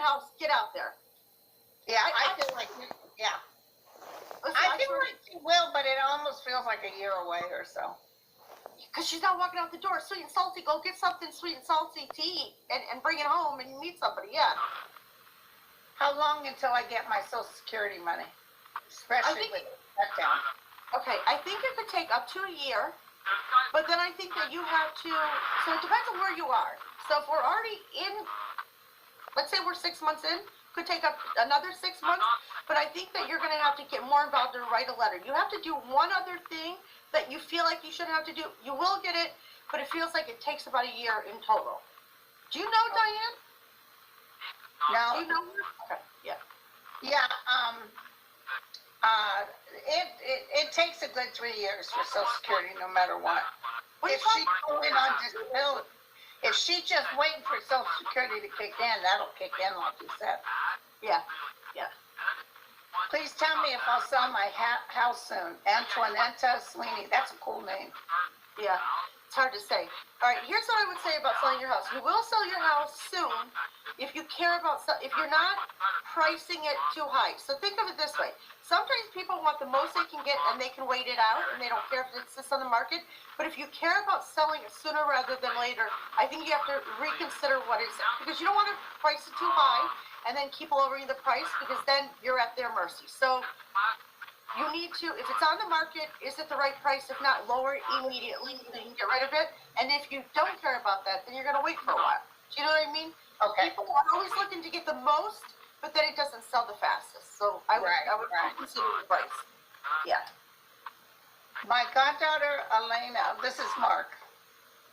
house, get out there. Yeah, I feel like, yeah. I feel like she will, but it almost feels like a year away or so. Because she's not walking out the door. Sweet and salty, go get something sweet and salty to eat and bring it home and meet somebody, yeah. How long until I get my Social Security money? Especially with that down. Okay, I think it could take up to a year, but then I think that you have to, so it depends on where you are. So if we're already in, let's say we're 6 months in, could take up another 6 months, but I think that you're going to have to get more involved and write a letter. You have to do one other thing that you feel like you shouldn't have to do. You will get it, but it feels like it takes about a year in total. Do you know Diane? No. Do you know her? Okay, yeah. Yeah, it takes a good 3 years for Social Security, no matter what. If she's going on disability, if she's just waiting for Social Security to kick in, that'll kick in, like you said. Yeah, yeah. Please tell me if I'll sell my house soon. Antoinetta Sweeney, that's a cool name. Yeah, it's hard to say. All right, here's what I would say about selling your house. You will sell your house soon if you care about, if you're not pricing it too high. So think of it this way. Sometimes people want the most they can get and they can wait it out and they don't care if it sits on the market. But if you care about selling it sooner rather than later, I think you have to reconsider what it's, because you don't want to price it too high and then keep lowering the price, because then you're at their mercy. So you need to, if it's on the market, is it the right price? If not, lower it immediately so you can get rid of it. And if you don't care about that, then you're going to wait for a while. Do you know what I mean? Okay. People are always looking to get the most, but then it doesn't sell the fastest. So I would consider the price. Yeah. My goddaughter, Elena, this is Mark,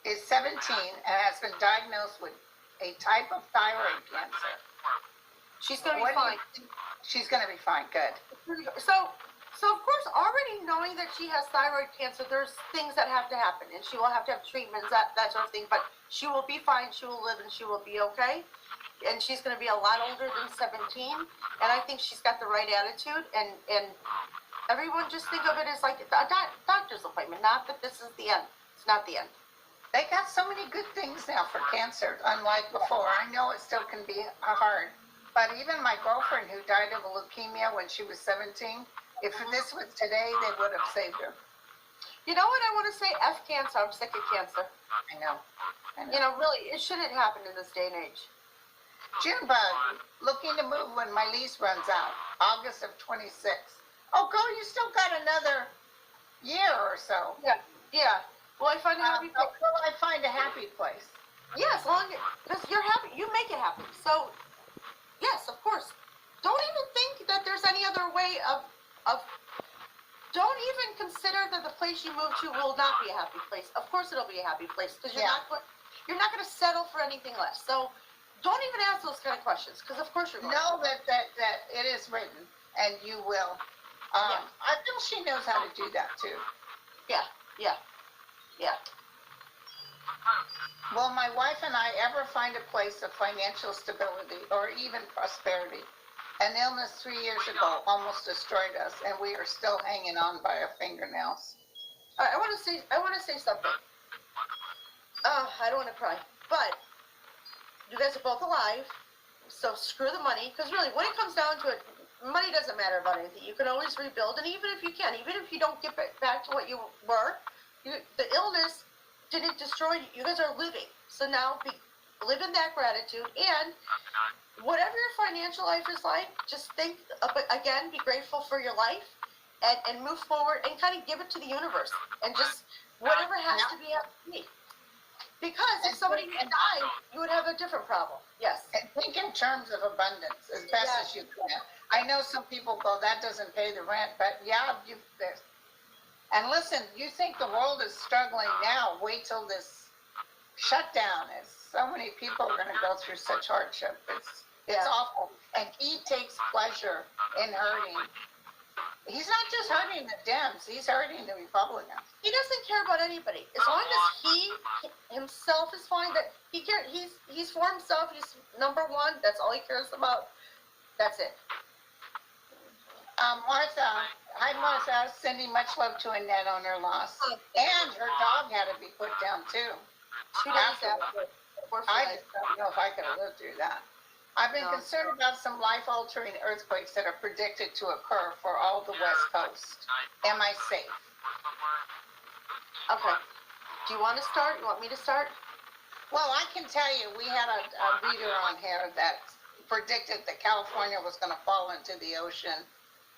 is 17 and has been diagnosed with a type of thyroid cancer. She's going to be fine. She's going to be fine, good. So of course, already knowing that she has thyroid cancer, there's things that have to happen, and she will have to have treatments, that sort of thing, but she will be fine, she will live, and she will be okay, and she's going to be a lot older than 17, and I think she's got the right attitude, and everyone just think of it as like a doctor's appointment, not that this is the end. It's not the end. They got so many good things now for cancer, unlike before. I know it still can be hard, but even my girlfriend who died of leukemia when she was 17, if this was today, they would have saved her. You know what I want to say? F cancer. I'm sick of cancer. I know. You know, really, it shouldn't happen in this day and age. Junebug, looking to move when my lease runs out, August of 26. Oh, girl, you still got another year or so. Yeah, yeah. Will I find a happy place? Will I find a happy place? Yes, because you're happy. You make it happen. So, yes, of course. Don't even think that there's any other way of don't even consider that the place you move to will not be a happy place. Of course it'll be a happy place, because you're not going to settle for anything less. So don't even ask those kind of questions, because of course you're going to. Know that it is written, and you will. I feel she knows how to do that too. Yeah. Will my wife and I ever find a place of financial stability or even prosperity? An illness 3 years ago almost destroyed us, and we are still hanging on by our fingernails. I want to say something. I don't want to cry, but you guys are both alive, so screw the money, because really, when it comes down to it, money doesn't matter about anything. You can always rebuild, and even if you can, even if you don't get back to what you were, the illness didn't destroy you. You guys are living, so now live in that gratitude, and whatever your financial life is like, just think, again, be grateful for your life, and move forward, and kind of give it to the universe, and just, whatever has to be, has to be. Because if somebody had died, you would have a different problem. Yes. And think in terms of abundance, as best as you can. I know some people go, that doesn't pay the rent, but yeah, and listen, you think the world is struggling now, wait till this shutdown is. So many people are going to go through such hardship. It's awful. And he takes pleasure in hurting. He's not just hurting the Dems, he's hurting the Republicans. He doesn't care about anybody. As long as he himself is fine, that he's for himself, he's number one, that's all he cares about. That's it. Martha, hi Martha, sending much love to Annette on her loss. And her dog had to be put down too. 2 days after. I just don't know if I could have lived through that. I've been No. concerned about some life-altering earthquakes that are predicted to occur for all the West Coast. Am I safe? Okay. Do you want to start? You want me to start? Well, I can tell you, we had a reader on here that predicted that California was going to fall into the ocean.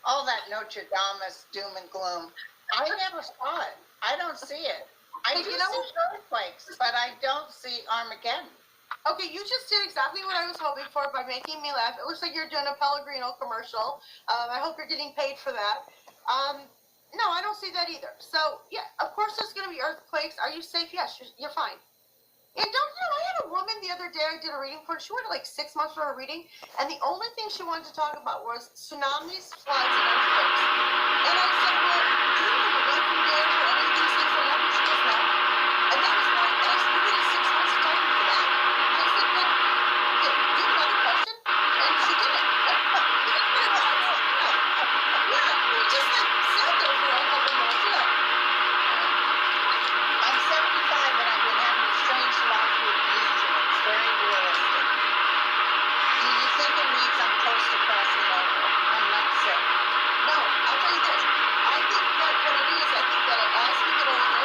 All that Notre Dame doom and gloom. I never saw it. I don't see it. I do see earthquakes, but I don't see Armageddon. Okay, you just did exactly what I was hoping for by making me laugh. It looks like you're doing a Pellegrino commercial. I hope you're getting paid for that. No, I don't see that either. So, yeah, of course there's going to be earthquakes. Are you safe? Yes, you're fine. And don't you know, I had a woman the other day I did a reading for. She waited like 6 months for her reading, and the only thing she wanted to talk about was tsunamis, floods, and earthquakes. And I said, well, do you have a way from there for any of these things that happen? She goes, no. And that was why, and I said, you waited 6 months to talk to me for that? I said, well, do you have another question? And she didn't. Yeah, we just like sat there for a couple minutes. Yeah. I'm 75 and I've been having a strange life with visions, very realistic. Do you think it means I'm close to crossing over? I'm not sick. No, I'll tell you this. I think that what it is, I think that as we get older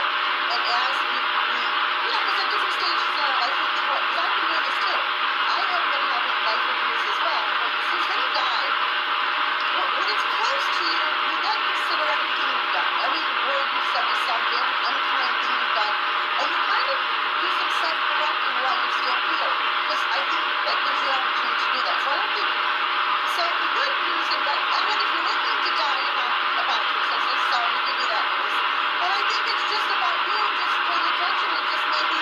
and as because at different stages in our life, because I've been doing this too. I have been having life reviews as well. But since when you die, when it's close to you, you then consider everything you've done, every word you've said to somebody, every unkind thing you've done, and you kind of do some self-correcting while you're still here. Because I think that gives you an opportunity to do that. So I don't think. So the good news is that, and then if you're looking to die, you're not about to. So sorry to give you that news. But I think it's just about you just paying attention and just maybe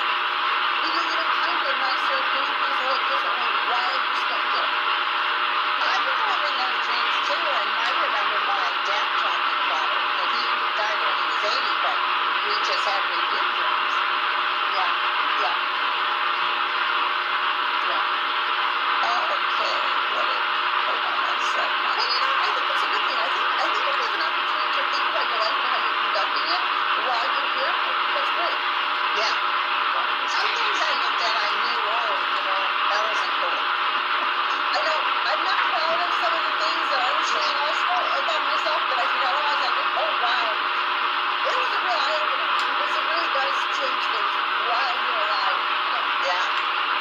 being a little kinder, nicer, doing things a little differently while you're still here. I've been having those dreams too, and I remember my dad talking about it. And he died when he was 80, but we just had review dreams. Yeah, yeah, yeah. Okay, hold on one second. And you know, I think it's a good thing. I think if there's an opportunity to think about your life and how you're conducting it while you're here, that's great. Yeah. Some things I looked at, I knew, that wasn't cool. I know I'm not proud of some of the things that I was saying also about myself, but I forgot all I was like, oh wow. It was a real eye opener because it really does change things while you're alive. Yeah.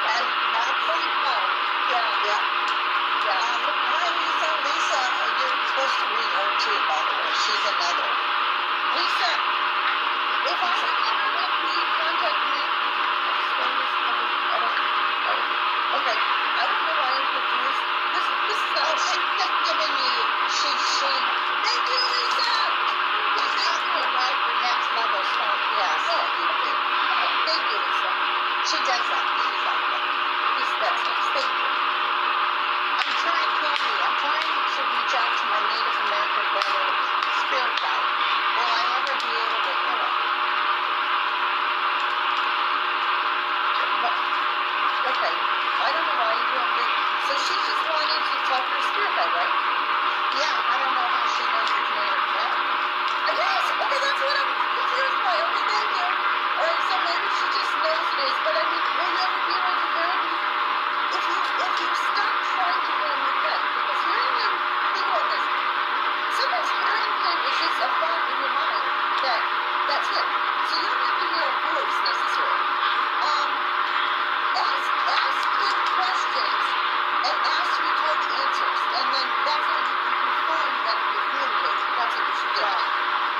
And Not fully proud. Yeah. yeah. Hi, Lisa. Lisa, you're supposed to read her too, by the way. She's another. Lisa, if I have ever met you, contact me. Okay. I don't know why I'm confused. This is not. Oh, she's just giving you. She. Thank you, Lisa. She's helping you write your next level story. Yes. Thank you, Lisa. She does that. She's like that. That's nice. Thank you. I'm trying, Candy. I'm trying to reach out to my Native American brother, spirit guide. Will I ever be able to hear him? Okay. I don't know why you're doing it. So she's just wanting to talk to her spirit guide, right? Yeah, I don't know how she knows it's Native American. Yes. Okay, that's what I'm confused by. Okay, thank you. All right, so maybe she just knows it is. But I mean, will you ever be able to hear him? If you stop trying to hear him, you can. Because hearing him, think about this. Sometimes hearing him is just a thought in your mind that's it. So you don't have to hear a voice necessarily. Ask him questions and ask to be told answers, and then that's how you can confirm that you're communicating. That's what you should do.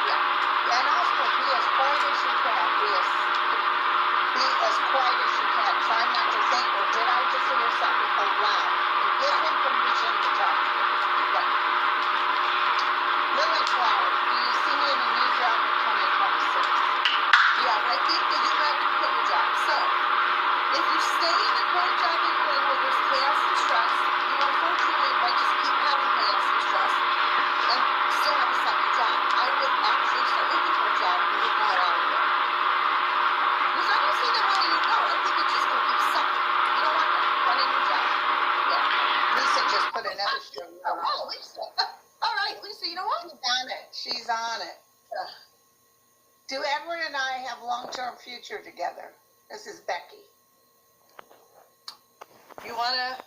Yeah. And also be as quiet as you can. Be as quiet as you can. Try not to think, or did I just hear something aloud? And give him permission to talk to you. Right. Lily Flower, do you see me in a new job in 2026? Yeah, but I think that you have to quit your job. So, if you stay in the current job that you're in where there's chaos and stress, you unfortunately might just keep having chaos and stress and still have a second job. I would actually start looking for a job and get the hell out of there. Because I don't see them letting you go. I think it's just going to keep sucking. You don't want that. Want a new job. Yeah. Lisa just put another show on. Oh, Lisa. All right, Lisa, you know what? She's on it. Do Edward and I have long-term future together? This is Becky. You want to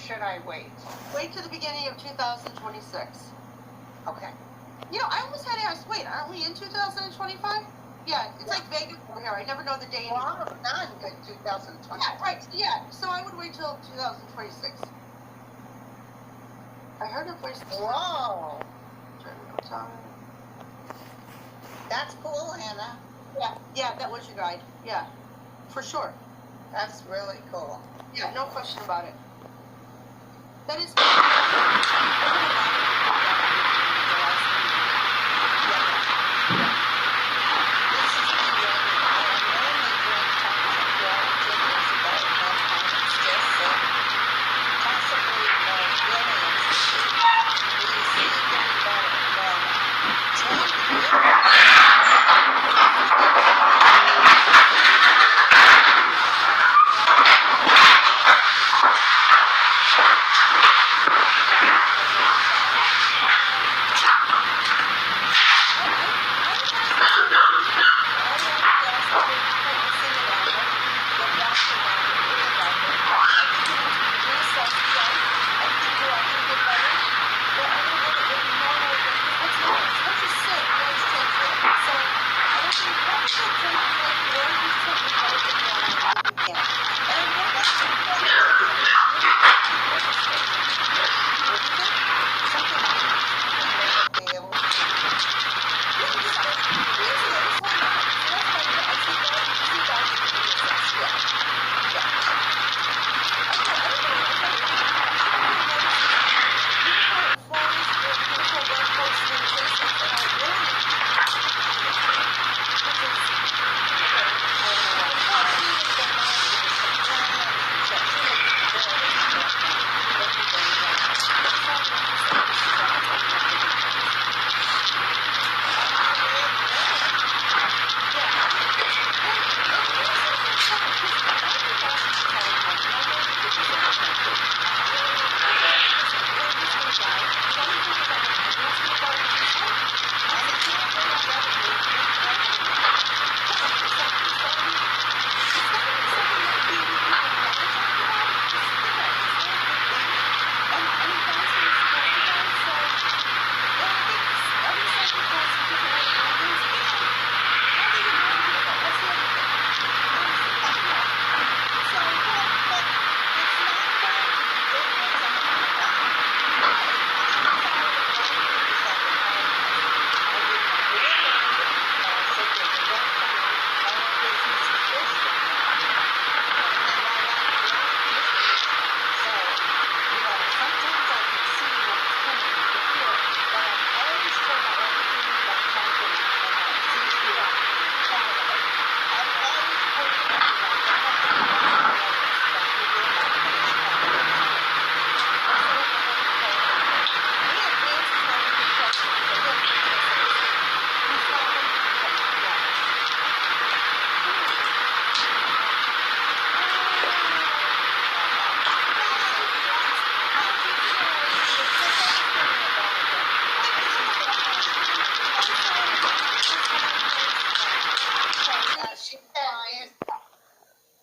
should I wait? Wait to the beginning of 2026. Okay. You know, I almost had to ask, wait, aren't we in 2025? Yeah, it's like Vegas over here. I never know the day Well, anymore. I'm not in good 2020. Yeah, right. Yeah, so I would wait till 2026. I heard her voice. Whoa. That's cool, Hannah. Yeah, that was your guide. Yeah, for sure. That's really cool. Yeah, no question about it. That is.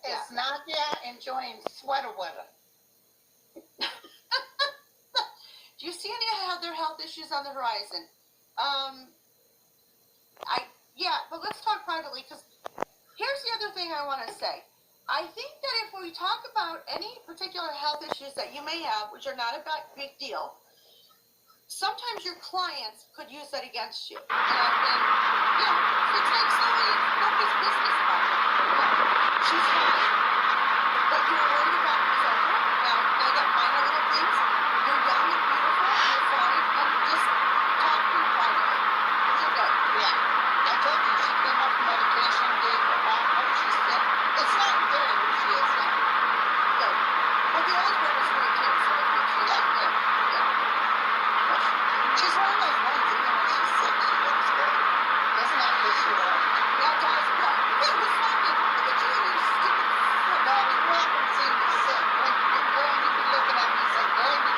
Is Nadia enjoying sweater weather? Do you see any other health issues on the horizon? But let's talk privately, because here's the other thing I want to say. I think that if we talk about any particular health issues that you may have, which are not a big deal, sometimes your clients could use that against you. And it's like nobody's business about it. She's fine, but you were worried about it was over. Now you got minor little things. You're young and beautiful, you're fine, and just talk to me privately. It's okay. Yeah. I told you she came off medication, gave her all she's sick. It's not good who she is now. Good. Well, the old one was great too, so I think she's yeah. She's one of those ones, even when she's sick, she looks great. Doesn't that piss you off? Yeah, guys, yeah. Hey, what's wrong? Look at you and your stupid foot. No, you haven't seen me sick. When you be looking at me and say, girl, you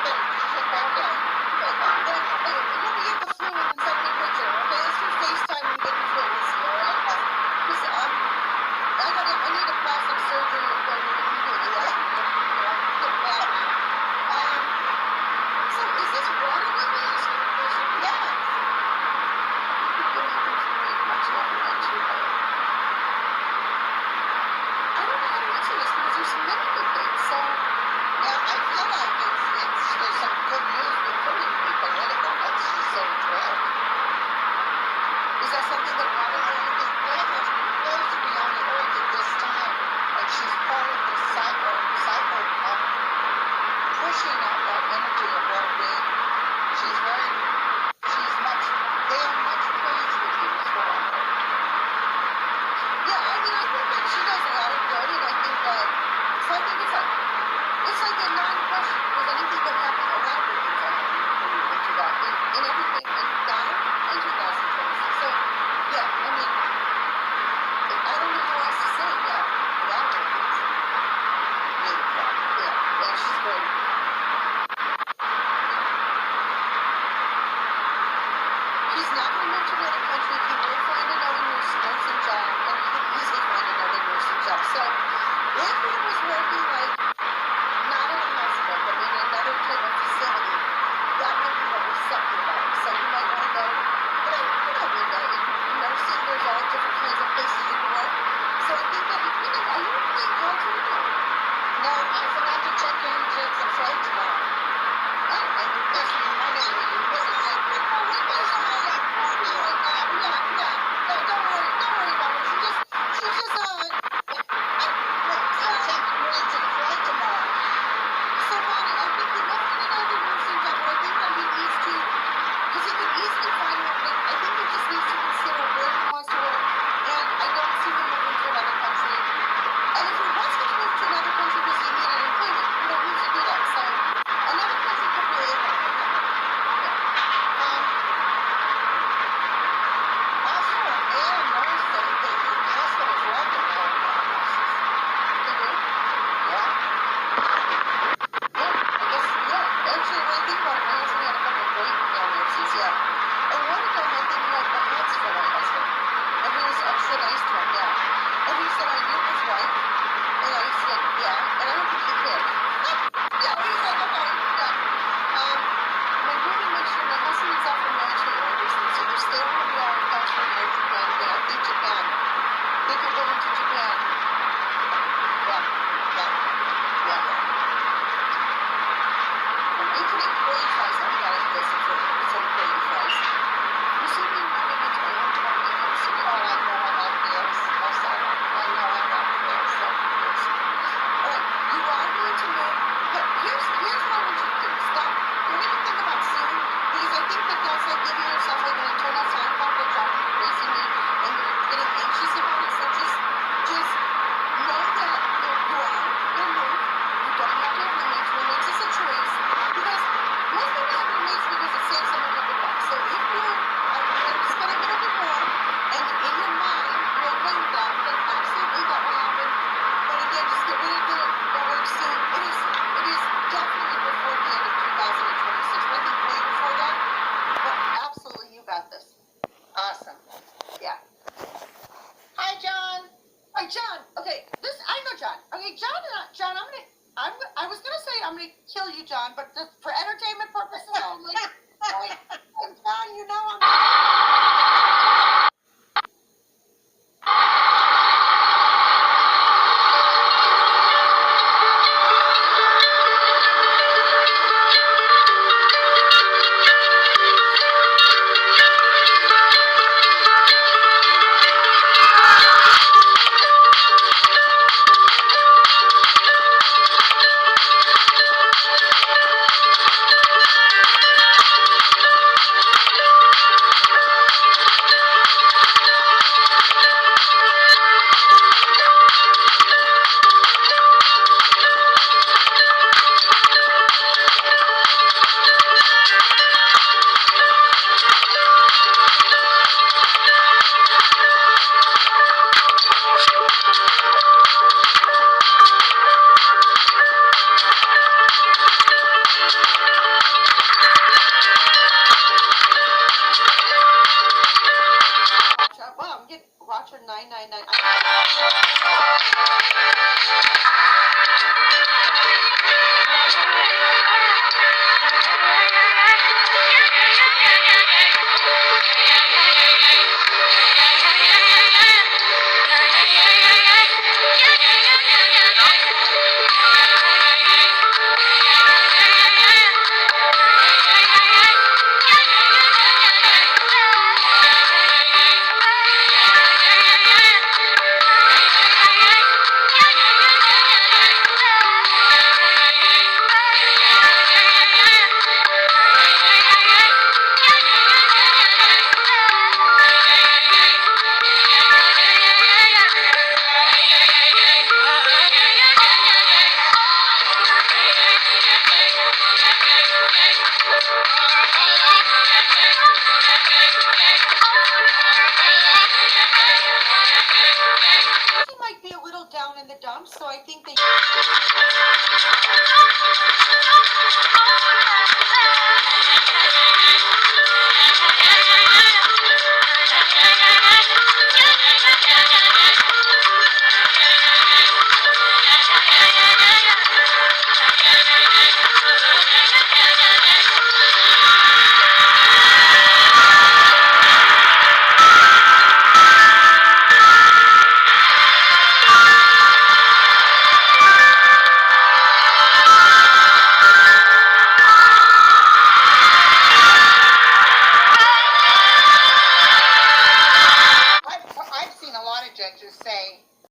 easily find one, but I think he just needs to consider where he wants to work, and I don't see him moving to another country. And if he was going to move to another country because he needed employment, you don't need to do that. So another country could really help him. Also, Yale knows that the hospitals love to hire male nurses. They do? Yeah. Yeah, I guess, yeah. Actually, when I think about it, my husband had a couple of great male nurses, yeah. And one of them, I think, had the hots for my husband. And he was extra nice to him, yeah. And he said, I knew his wife. And I said, yeah. And I don't think he cared. Yeah, he's like, okay, yeah. My movie makes sure my husband is out for military orders, and so they're staying where we are in California or Japan again. I think Japan. They could go into Japan. Yeah. Yeah. Yeah. You can eat curly fries. Oh my god, I eat this. It's like curly fries. You see me moving into my own apartment in the city. Oh, I know I like meals. Most of them. I know I like meals. So, Yes. Alright, you are going to move, but here's what I want you to do. Stop. Don't even think about suing, because I think that that's like giving yourself like an internal sign clock that's driving you crazy and you're getting anxious about it. So just know that you are going to move. You don't have to have roommates. Roommates is a choice, because most people have roommates because it saves them $100. So if you are willing to spend a little bit more, and in your mind you're okay with that, then absolutely that will happen. But again, just get rid of the word soon. It is definitely before the end of 2026. But I think way before that. But absolutely, you got this. awesome. Yeah. Hi, John. All right, John. Okay, I know John. Okay, John. I was gonna say I'm gonna kill you, John, but just for entertainment purposes only. And John, you know I'm. Wow, I'm getting Roger 999. He might be a little down in the dumps, so I think that.